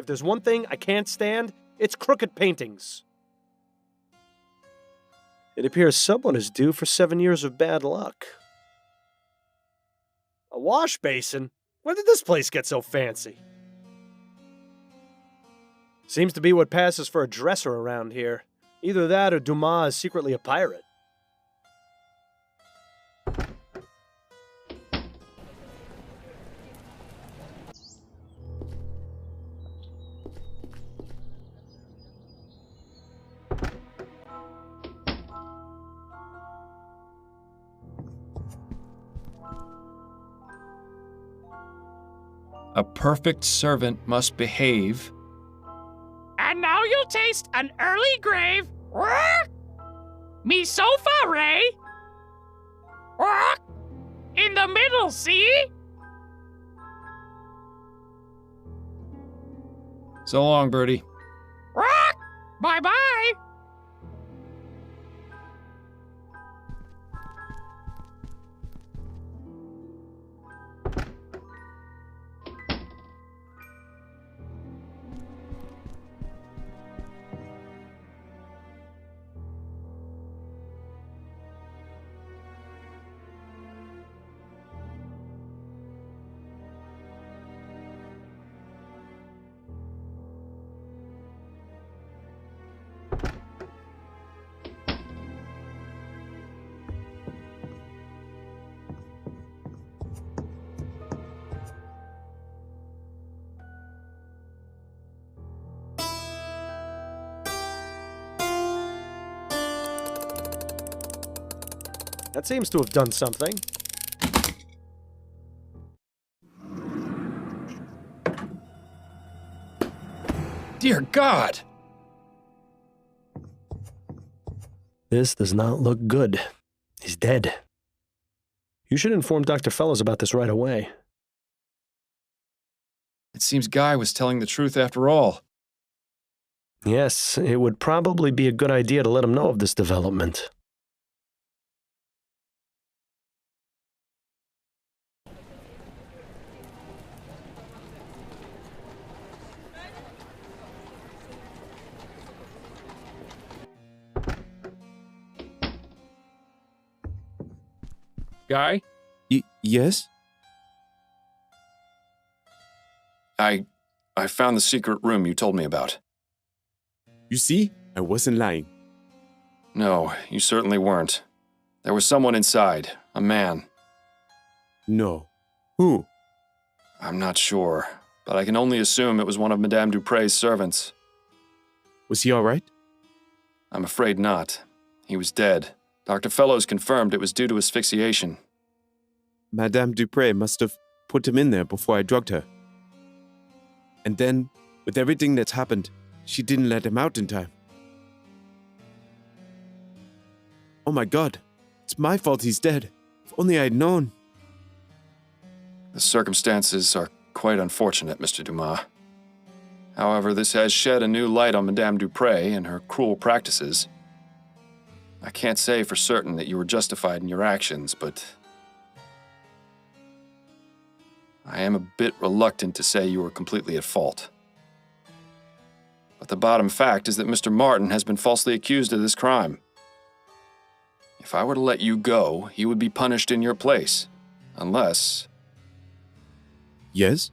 If there's one thing I can't stand, it's crooked paintings. It appears someone is due for 7 years of bad luck. A wash basin? When did this place get so fancy? Seems to be what passes for a dresser around here. Either that or Dumas is secretly a pirate. A perfect servant must behave. And now you'll taste an early grave. Me sofa, Ray. In the middle, see? So long, Birdie. Bye-bye. That seems to have done something. Dear God! This does not look good. He's dead. You should inform Dr. Fellows about this right away. It seems Guy was telling the truth after all. Yes, it would probably be a good idea to let him know of this development. Guy? Yes? I found the secret room you told me about. You see? I wasn't lying. No, you certainly weren't. There was someone inside, a man. No. Who? I'm not sure, but I can only assume it was one of Madame Dupre's servants. Was he all right? I'm afraid not. He was dead. Dr. Fellows confirmed it was due to asphyxiation. Madame Dupre must have put him in there before I drugged her. And then, with everything that's happened, she didn't let him out in time. Oh my God, it's my fault he's dead. If only I'd known. The circumstances are quite unfortunate, Mr. Dumas. However, this has shed a new light on Madame Dupre and her cruel practices. I can't say for certain that you were justified in your actions, but I am a bit reluctant to say you were completely at fault. But the bottom fact is that Mr. Martin has been falsely accused of this crime. If I were to let you go, he would be punished in your place. Unless... Yes?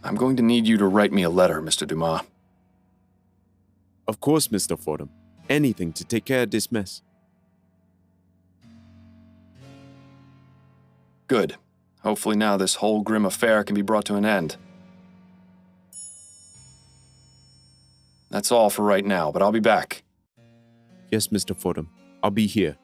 I'm going to need you to write me a letter, Mr. Dumas. Of course, Mr. Fordham. Anything to take care of this mess. Good. Hopefully now this whole grim affair can be brought to an end. That's all for right now, but I'll be back. Yes, Mr. Fordham. I'll be here.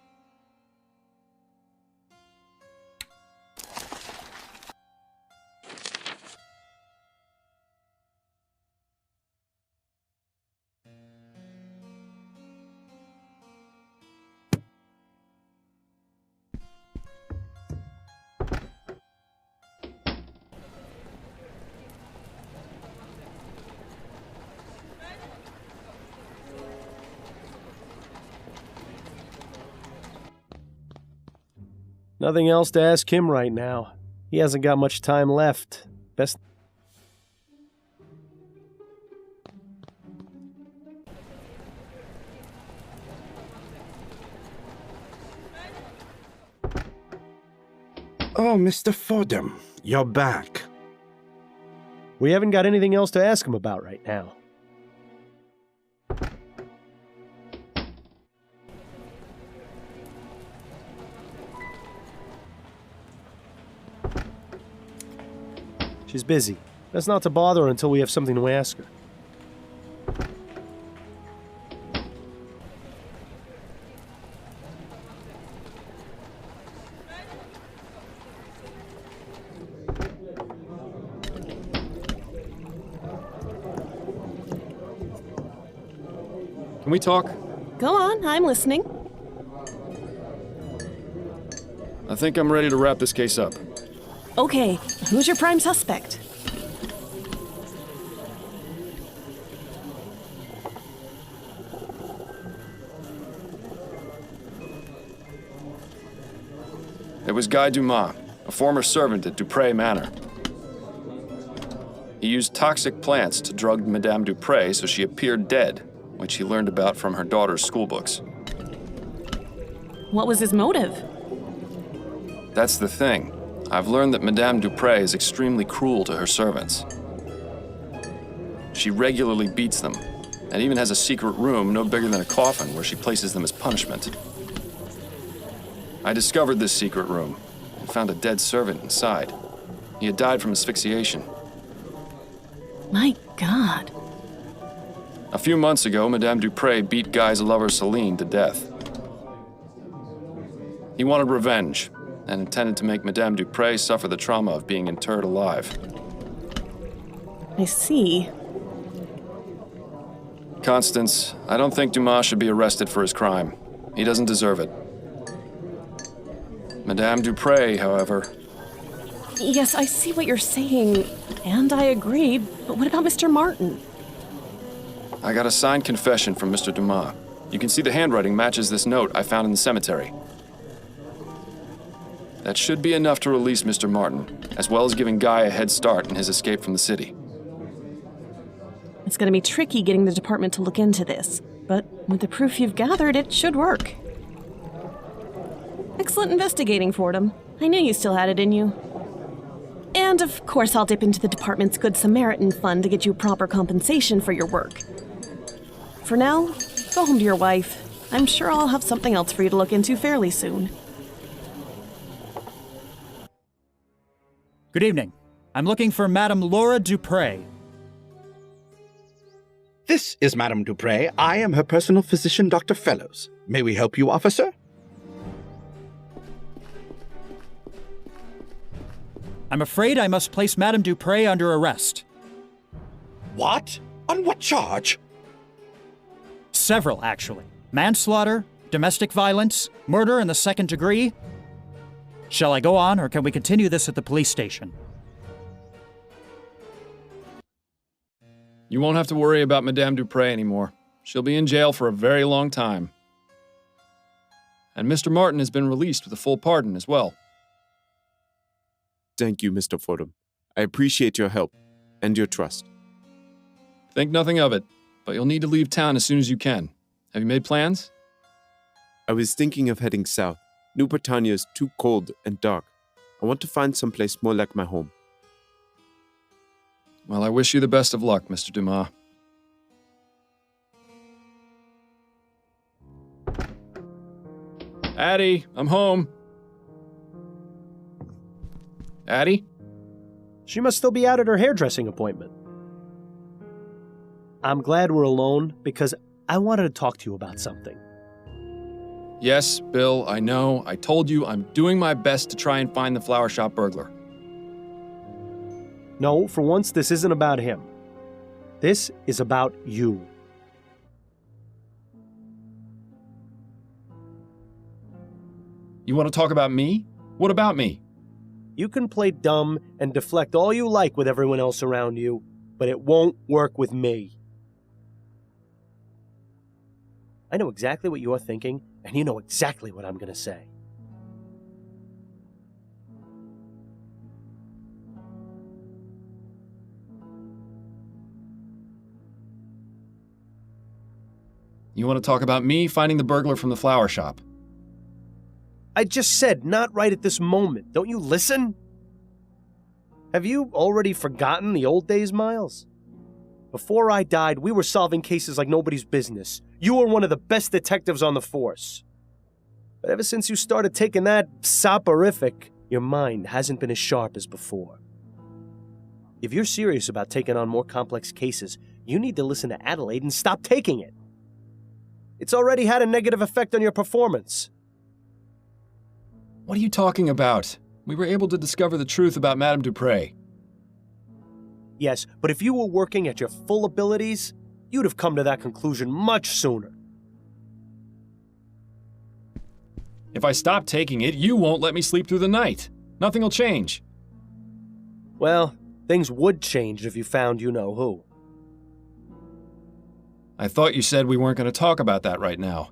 Nothing else to ask him right now. He hasn't got much time left. Best... Oh, Mr. Fordham, you're back. We haven't got anything else to ask him about right now. She's busy. Best not to bother her until we have something to ask her. Can we talk? Go on, I'm listening. I think I'm ready to wrap this case up. Okay, who's your prime suspect? It was Guy Dumas, a former servant at Dupre Manor. He used toxic plants to drug Madame Dupre so she appeared dead, which he learned about from her daughter's schoolbooks. What was his motive? That's the thing. I've learned that Madame Dupre is extremely cruel to her servants. She regularly beats them, and even has a secret room no bigger than a coffin where she places them as punishment. I discovered this secret room and found a dead servant inside. He had died from asphyxiation. My God. A few months ago, Madame Dupre beat Guy's lover Celine to death. He wanted revenge and intended to make Madame Dupre suffer the trauma of being interred alive. I see. Constance, I don't think Dumas should be arrested for his crime. He doesn't deserve it. Madame Dupre, however... Yes, I see what you're saying, and I agree, but what about Mr. Martin? I got a signed confession from Mr. Dumas. You can see the handwriting matches this note I found in the cemetery. That should be enough to release Mr. Martin, as well as giving Guy a head start in his escape from the city. It's gonna be tricky getting the department to look into this, but with the proof you've gathered, it should work. Excellent investigating, Fordham. I knew you still had it in you. And of course, I'll dip into the department's Good Samaritan fund to get you proper compensation for your work. For now, go home to your wife. I'm sure I'll have something else for you to look into fairly soon. Good evening. I'm looking for Madame Laura Dupre. This is Madame Dupre. I am her personal physician, Dr. Fellows. May we help you, officer? I'm afraid I must place Madame Dupre under arrest. What? On what charge? Several, actually. Manslaughter, domestic violence, murder in the second degree. Shall I go on, or can we continue this at the police station? You won't have to worry about Madame Dupre anymore. She'll be in jail for a very long time. And Mr. Martin has been released with a full pardon as well. Thank you, Mr. Fordham. I appreciate your help and your trust. Think nothing of it, but you'll need to leave town as soon as you can. Have you made plans? I was thinking of heading south. New Britannia is too cold and dark. I want to find someplace more like my home. Well, I wish you the best of luck, Mr. Dumas. Addie, I'm home. Addie? She must still be out at her hairdressing appointment. I'm glad we're alone because I wanted to talk to you about something. Yes, Bill, I know. I told you I'm doing my best to try and find the flower shop burglar. No, for once, this isn't about him. This is about you. You want to talk about me? What about me? You can play dumb and deflect all you like with everyone else around you, but it won't work with me. I know exactly what you're thinking, and you know exactly what I'm going to say. You want to talk about me finding the burglar from the flower shop? I just said not right at this moment. Don't you listen? Have you already forgotten the old days, Miles? Before I died, we were solving cases like nobody's business. You were one of the best detectives on the force. But ever since you started taking that soporific, your mind hasn't been as sharp as before. If you're serious about taking on more complex cases, you need to listen to Adelaide and stop taking it. It's already had a negative effect on your performance. What are you talking about? We were able to discover the truth about Madame Dupre. Yes, but if you were working at your full abilities, you'd have come to that conclusion much sooner. If I stop taking it, you won't let me sleep through the night. Nothing will change. Well, things would change if you found you-know-who. I thought you said we weren't going to talk about that right now.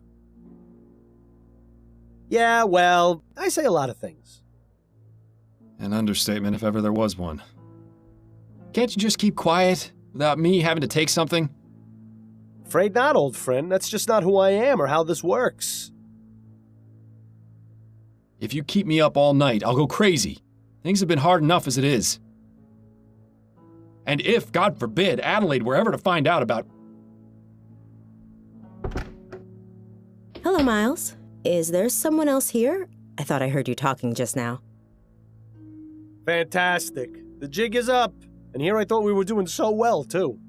Yeah, well, I say a lot of things. An understatement if ever there was one. Can't you just keep quiet without me having to take something? Afraid not, old friend. That's just not who I am or how this works. If you keep me up all night, I'll go crazy. Things have been hard enough as it is. And if, God forbid, Adelaide were ever to find out about... Hello, Miles. Is there someone else here? I thought I heard you talking just now. Fantastic. The jig is up. And here I thought we were doing so well, too.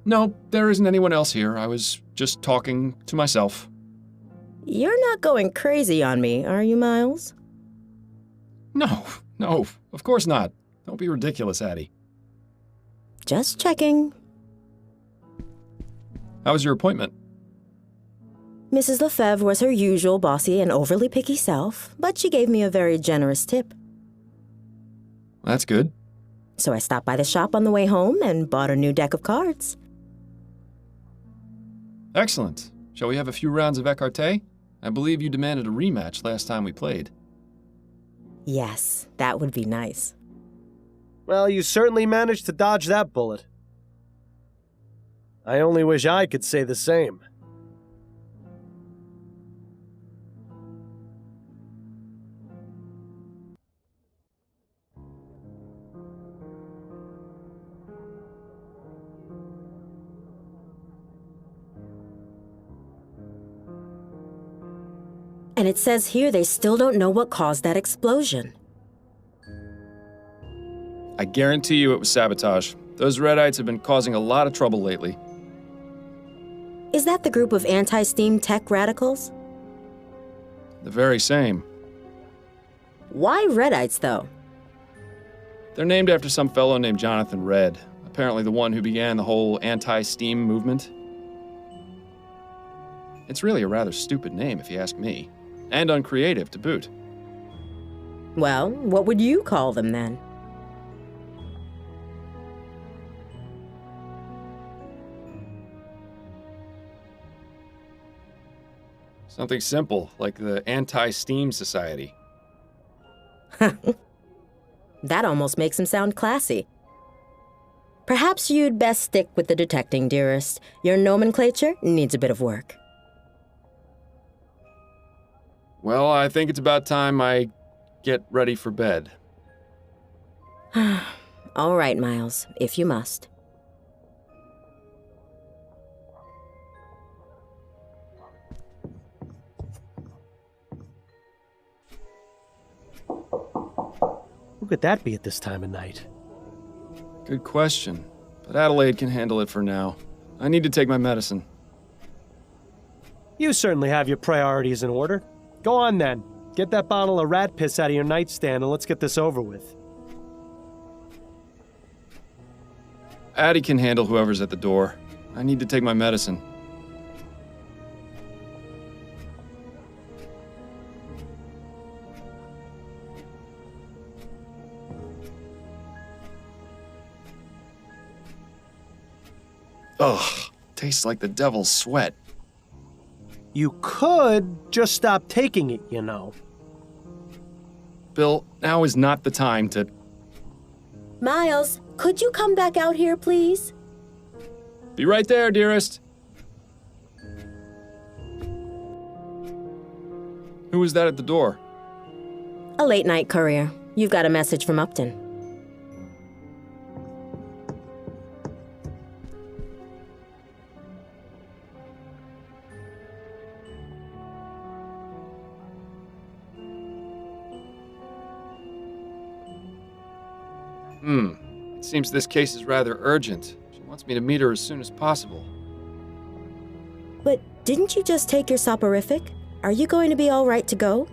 No, there isn't anyone else here. I was just talking to myself. You're not going crazy on me, are you, Miles? No, of course not. Don't be ridiculous, Addie. Just checking. How was your appointment? Mrs. Lefebvre was her usual bossy and overly picky self, but she gave me a very generous tip. That's good. So I stopped by the shop on the way home and bought a new deck of cards. Excellent. Shall we have a few rounds of écarté? I believe you demanded a rematch last time we played. Yes, that would be nice. Well, you certainly managed to dodge that bullet. I only wish I could say the same. And it says here they still don't know what caused that explosion. I guarantee you it was sabotage. Those Redites have been causing a lot of trouble lately. Is that the group of anti-steam tech radicals? The very same. Why Redites, though? They're named after some fellow named Jonathan Red, apparently the one who began the whole anti-steam movement. It's really a rather stupid name, if you ask me. And uncreative, to boot. Well, what would you call them, then? Something simple, like the Anti-Steam Society. That almost makes him sound classy. Perhaps you'd best stick with the detecting, dearest. Your nomenclature needs a bit of work. Well, I think it's about time I get ready for bed. All right, Miles, if you must. Who could that be at this time of night? Good question, but Adelaide can handle it for now. I need to take my medicine. You certainly have your priorities in order. Go on then. Get that bottle of rat piss out of your nightstand and let's get this over with. Addie can handle whoever's at the door. I need to take my medicine. Ugh, tastes like the devil's sweat. You could just stop taking it, you know. Bill, now is not the time to... Miles, could you come back out here, please? Be right there, dearest. Who was that at the door? A late night courier. You've got a message from Upton. It seems this case is rather urgent. She wants me to meet her as soon as possible. But didn't you just take your soporific? Are you going to be all right to go?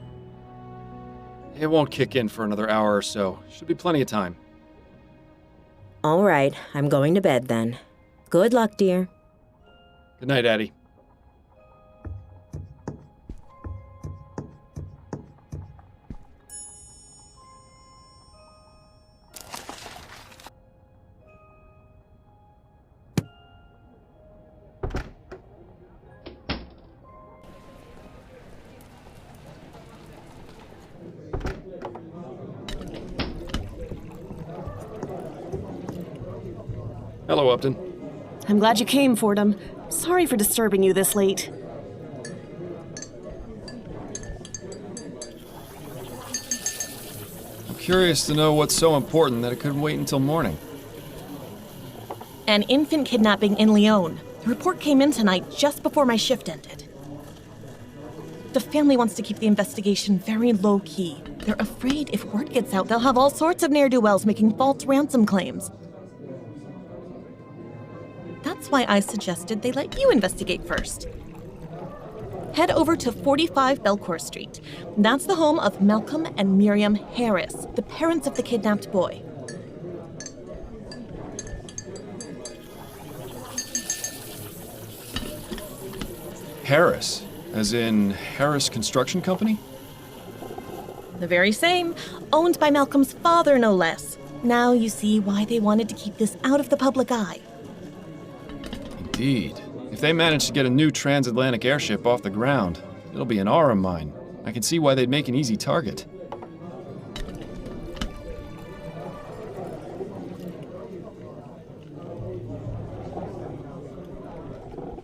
It won't kick in for another hour or so. Should be plenty of time. All right, I'm going to bed then. Good luck, dear. Good night, Addie. Hello, Upton. I'm glad you came, Fordham. Sorry for disturbing you this late. I'm curious to know what's so important that it couldn't wait until morning. An infant kidnapping in Lyon. The report came in tonight just before my shift ended. The family wants to keep the investigation very low-key. They're afraid if word gets out, they'll have all sorts of ne'er-do-wells making false ransom claims. That's why I suggested they let you investigate first. Head over to 45 Belcourt Street. That's the home of Malcolm and Miriam Harris, the parents of the kidnapped boy. Harris? As in Harris Construction Company? The very same. Owned by Malcolm's father, no less. Now you see why they wanted to keep this out of the public eye. Indeed. If they manage to get a new transatlantic airship off the ground, it'll be an aura mine. I can see why they'd make an easy target.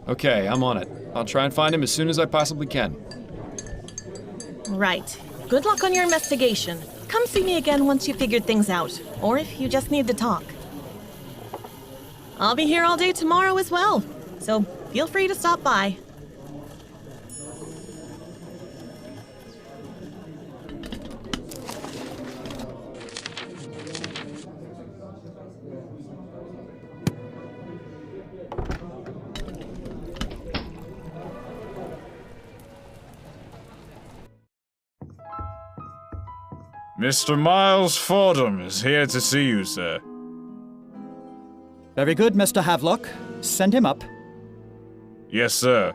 Okay, I'm on it. I'll try and find him as soon as I possibly can. Right. Good luck on your investigation. Come see me again once you've figured things out, or if you just need to talk. I'll be here all day tomorrow as well, so feel free to stop by. Mr. Miles Fordham is here to see you, sir. Very good, Mr. Havelock. Send him up. Yes, sir.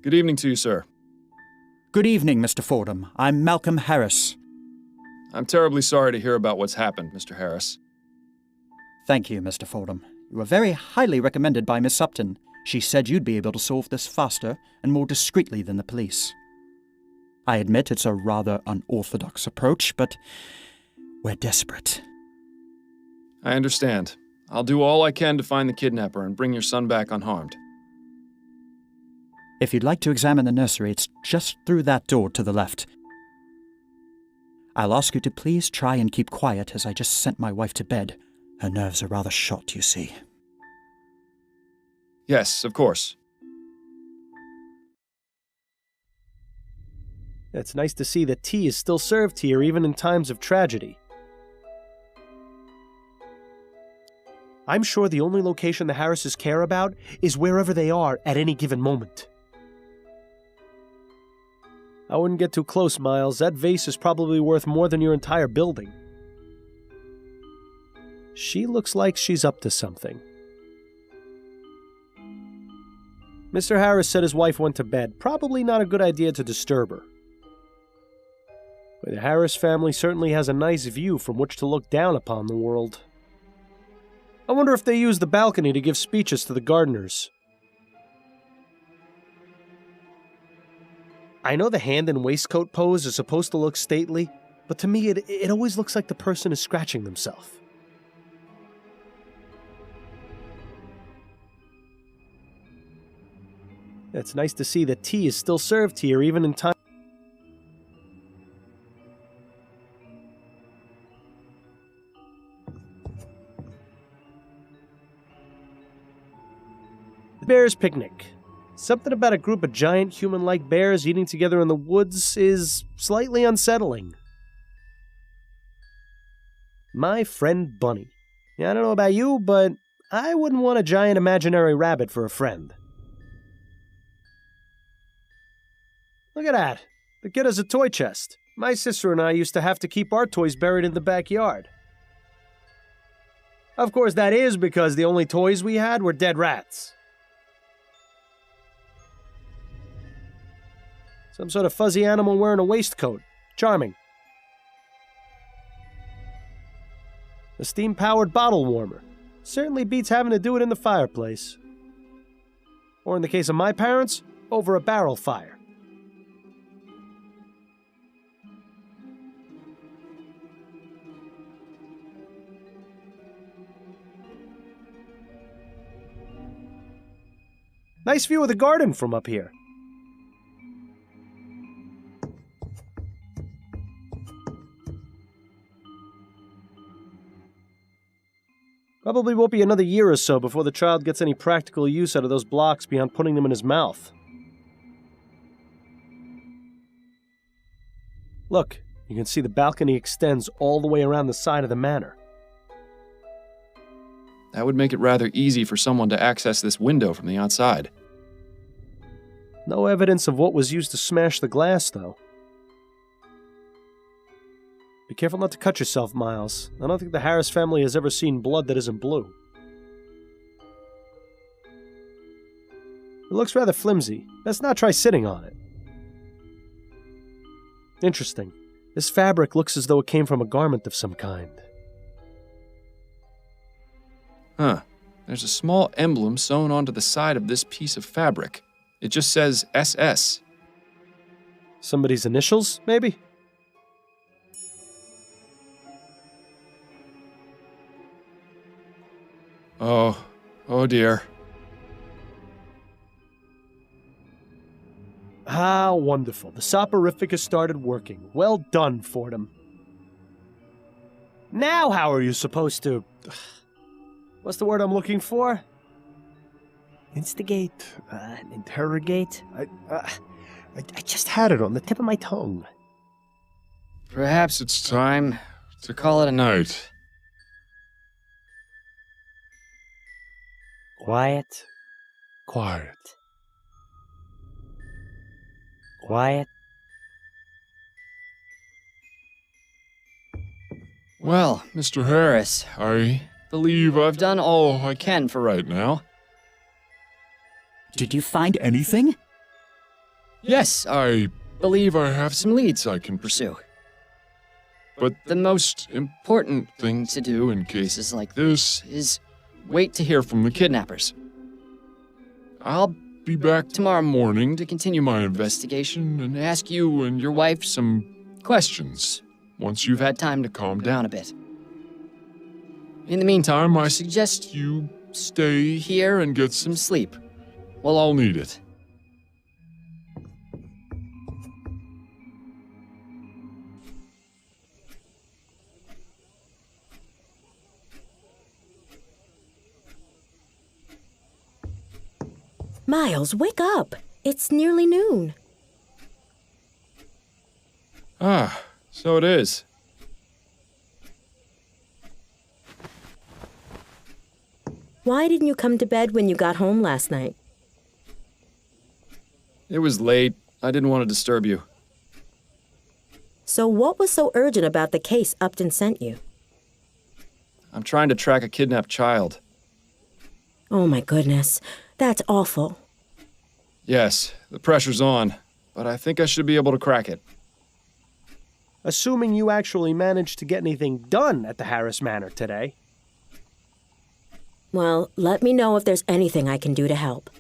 Good evening to you, sir. Good evening, Mr. Fordham. I'm Malcolm Harris. I'm terribly sorry to hear about what's happened, Mr. Harris. Thank you, Mr. Fordham. You were very highly recommended by Miss Upton. She said you'd be able to solve this faster and more discreetly than the police. I admit it's a rather unorthodox approach, but we're desperate. I understand. I'll do all I can to find the kidnapper and bring your son back unharmed. If you'd like to examine the nursery, it's just through that door to the left. I'll ask you to please try and keep quiet as I just sent my wife to bed. Her nerves are rather shot, you see. Yes, of course. It's nice to see that tea is still served here even in times of tragedy. I'm sure the only location the Harrises care about is wherever they are at any given moment. I wouldn't get too close, Miles. That vase is probably worth more than your entire building. She looks like she's up to something. Mr. Harris said his wife went to bed. Probably not a good idea to disturb her. But the Harris family certainly has a nice view from which to look down upon the world. I wonder if they use the balcony to give speeches to the gardeners. I know the hand and waistcoat pose is supposed to look stately, but to me it always looks like the person is scratching themselves. It's nice to see that tea is still served here even in time. The Bears Picnic. Something about a group of giant human-like bears eating together in the woods is slightly unsettling. My friend Bunny. Yeah, I don't know about you, but I wouldn't want a giant imaginary rabbit for a friend. Look at that. The kid has a toy chest. My sister and I used to have to keep our toys buried in the backyard. Of course, that is because the only toys we had were dead rats. Some sort of fuzzy animal wearing a waistcoat. Charming. A steam-powered bottle warmer. Certainly beats having to do it in the fireplace. Or in the case of my parents, over a barrel fire. Nice view of the garden from up here. Probably won't be another year or so before the child gets any practical use out of those blocks beyond putting them in his mouth. Look, you can see the balcony extends all the way around the side of the manor. That would make it rather easy for someone to access this window from the outside. No evidence of what was used to smash the glass, though. Be careful not to cut yourself, Miles. I don't think the Harris family has ever seen blood that isn't blue. It looks rather flimsy. Let's not try sitting on it. Interesting. This fabric looks as though it came from a garment of some kind. Huh. There's a small emblem sewn onto the side of this piece of fabric. It just says SS. Somebody's initials, maybe? Oh dear. How wonderful. The soporific has started working. Well done, Fordham. Now how are you supposed to... What's the word I'm looking for? Instigate? Interrogate? I just had it on the tip of my tongue. Perhaps it's time to call it a night. Quiet. Quiet. Quiet. Well, Mr. Harris, I believe I've done all I can for right now. Did you find anything? Yes, I believe I have some leads I can pursue. But the most important thing to do in cases like this is wait to hear from the kidnappers. I'll be back tomorrow morning to continue my investigation and ask you and your wife some questions once you've had time to calm down a bit. In the meantime, I suggest you stay here and get some sleep. We'll all need it. Miles, wake up. It's nearly noon. Ah, so it is. Why didn't you come to bed when you got home last night? It was late. I didn't want to disturb you. So what was so urgent about the case Upton sent you? I'm trying to track a kidnapped child. Oh my goodness, that's awful. Yes, the pressure's on, but I think I should be able to crack it. Assuming you actually managed to get anything done at the Harris Manor today. Well, let me know if there's anything I can do to help.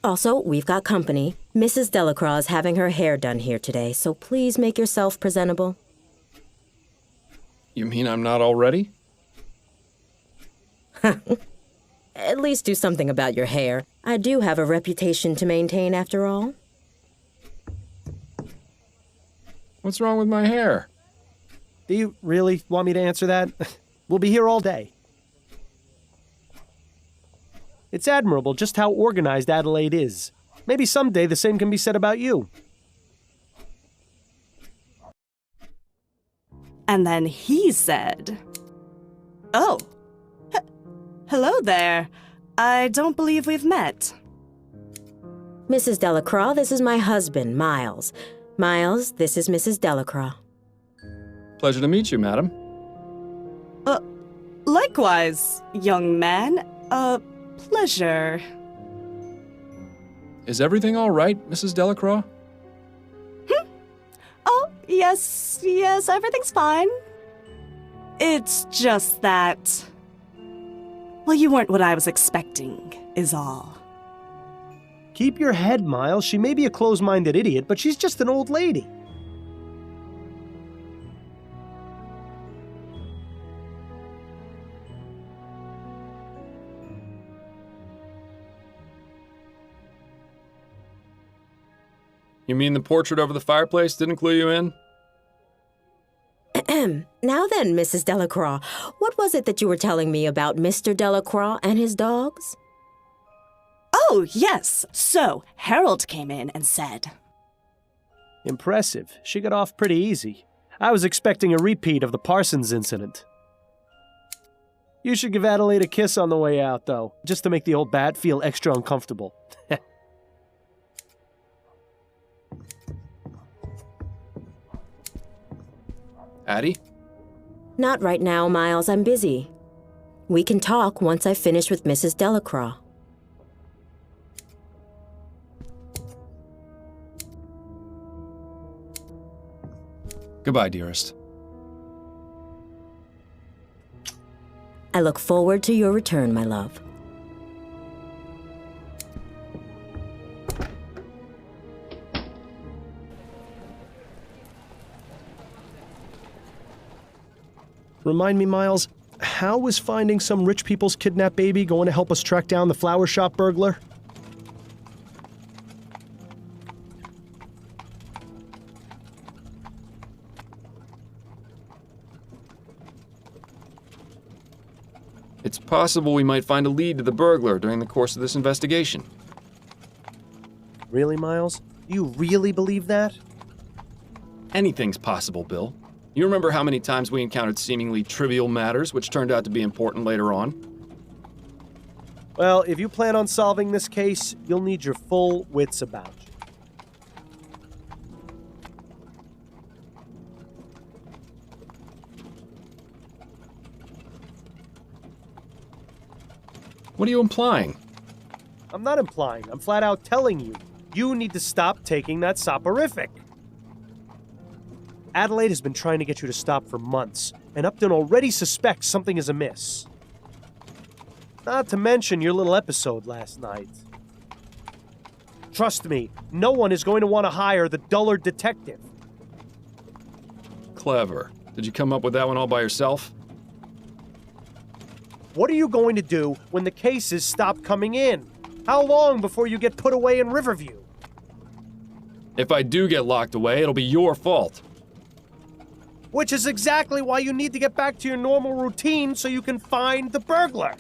Also, we've got company. Mrs. Delacroix is having her hair done here today, so please make yourself presentable. You mean I'm not already? At least do something about your hair. I do have a reputation to maintain after all. What's wrong with my hair? Do you really want me to answer that? We'll be here all day. It's admirable just how organized Adelaide is. Maybe someday the same can be said about you. And then he said, "Oh, hello there. I don't believe we've met." Mrs. Delacroix, this is my husband, Miles. Miles, this is Mrs. Delacroix. Pleasure to meet you, madam. Likewise, young man. Pleasure. Is everything all right, Mrs. Delacroix? Oh, yes, everything's fine. It's just that... well, you weren't what I was expecting, is all. Keep your head, Miles. She may be a close-minded idiot, but she's just an old lady. You mean the portrait over the fireplace didn't clue you in? Now then, Mrs. Delacroix, what was it that you were telling me about Mr. Delacroix and his dogs? Oh, yes. So, Harold came in and said... Impressive. She got off pretty easy. I was expecting a repeat of the Parsons incident. You should give Adelaide a kiss on the way out, though, just to make the old bat feel extra uncomfortable. Addie? Not right now, Miles. I'm busy. We can talk once I finish with Mrs. Delacroix. Goodbye, dearest. I look forward to your return, my love. Remind me, Miles, how was finding some rich people's kidnapped baby going to help us track down the flower shop burglar? It's possible we might find a lead to the burglar during the course of this investigation. Really, Miles? Do you really believe that? Anything's possible, Bill. You remember how many times we encountered seemingly trivial matters which turned out to be important later on? Well, if you plan on solving this case, you'll need your full wits about you. What are you implying? I'm not implying. I'm flat out telling you. You need to stop taking that soporific. Adelaide has been trying to get you to stop for months, and Upton already suspects something is amiss. Not to mention your little episode last night. Trust me, no one is going to want to hire the dullard detective. Clever. Did you come up with that one all by yourself? What are you going to do when the cases stop coming in? How long before you get put away in Riverview? If I do get locked away, it'll be your fault. Which is exactly why you need to get back to your normal routine so you can find the burglar.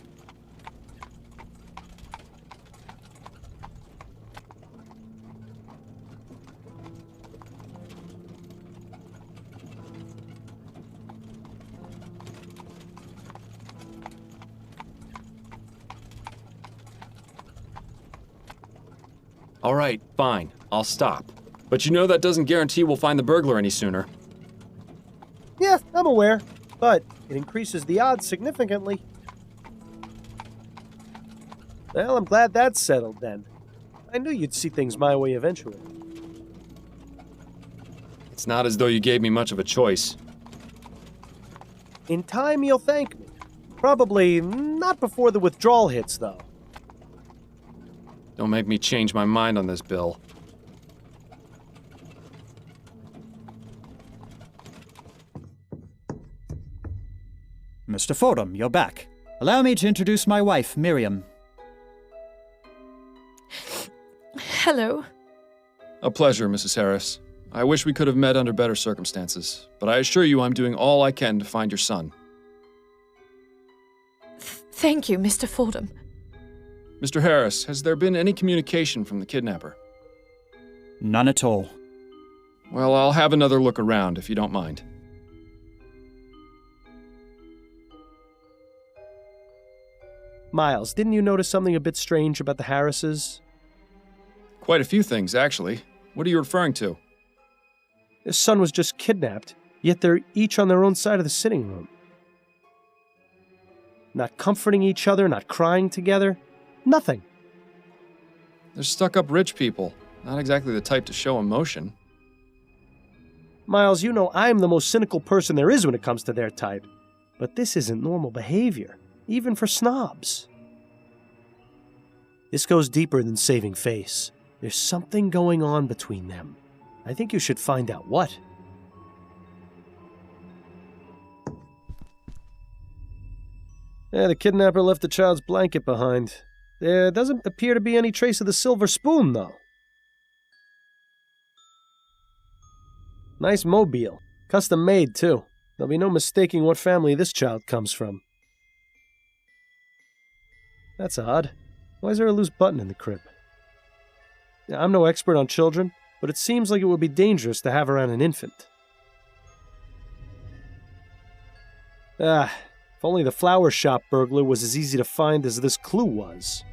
All right, fine. I'll stop. But you know that doesn't guarantee we'll find the burglar any sooner. Yeah, I'm aware, but it increases the odds significantly. Well, I'm glad that's settled then. I knew you'd see things my way eventually. It's not as though you gave me much of a choice. In time, you'll thank me. Probably not before the withdrawal hits, though. Don't make me change my mind on this, Bill. Mr. Fordham, you're back. Allow me to introduce my wife, Miriam. Hello. A pleasure, Mrs. Harris. I wish we could have met under better circumstances, but I assure you I'm doing all I can to find your son. Thank you, Mr. Fordham. Mr. Harris, has there been any communication from the kidnapper? None at all. Well, I'll have another look around, if you don't mind. Miles, didn't you notice something a bit strange about the Harrises? Quite a few things, actually. What are you referring to? His son was just kidnapped, yet they're each on their own side of the sitting room. Not comforting each other, not crying together. Nothing. They're stuck-up rich people. Not exactly the type to show emotion. Miles, you know I'm the most cynical person there is when it comes to their type. But this isn't normal behavior, even for snobs. This goes deeper than saving face. There's something going on between them. I think you should find out what. The kidnapper left the child's blanket behind. There doesn't appear to be any trace of the silver spoon, though. Nice mobile. Custom made, too. There'll be no mistaking what family this child comes from. That's odd. Why is there a loose button in the crib? I'm no expert on children, but it seems like it would be dangerous to have around an infant. If only the flower shop burglar was as easy to find as this clue was.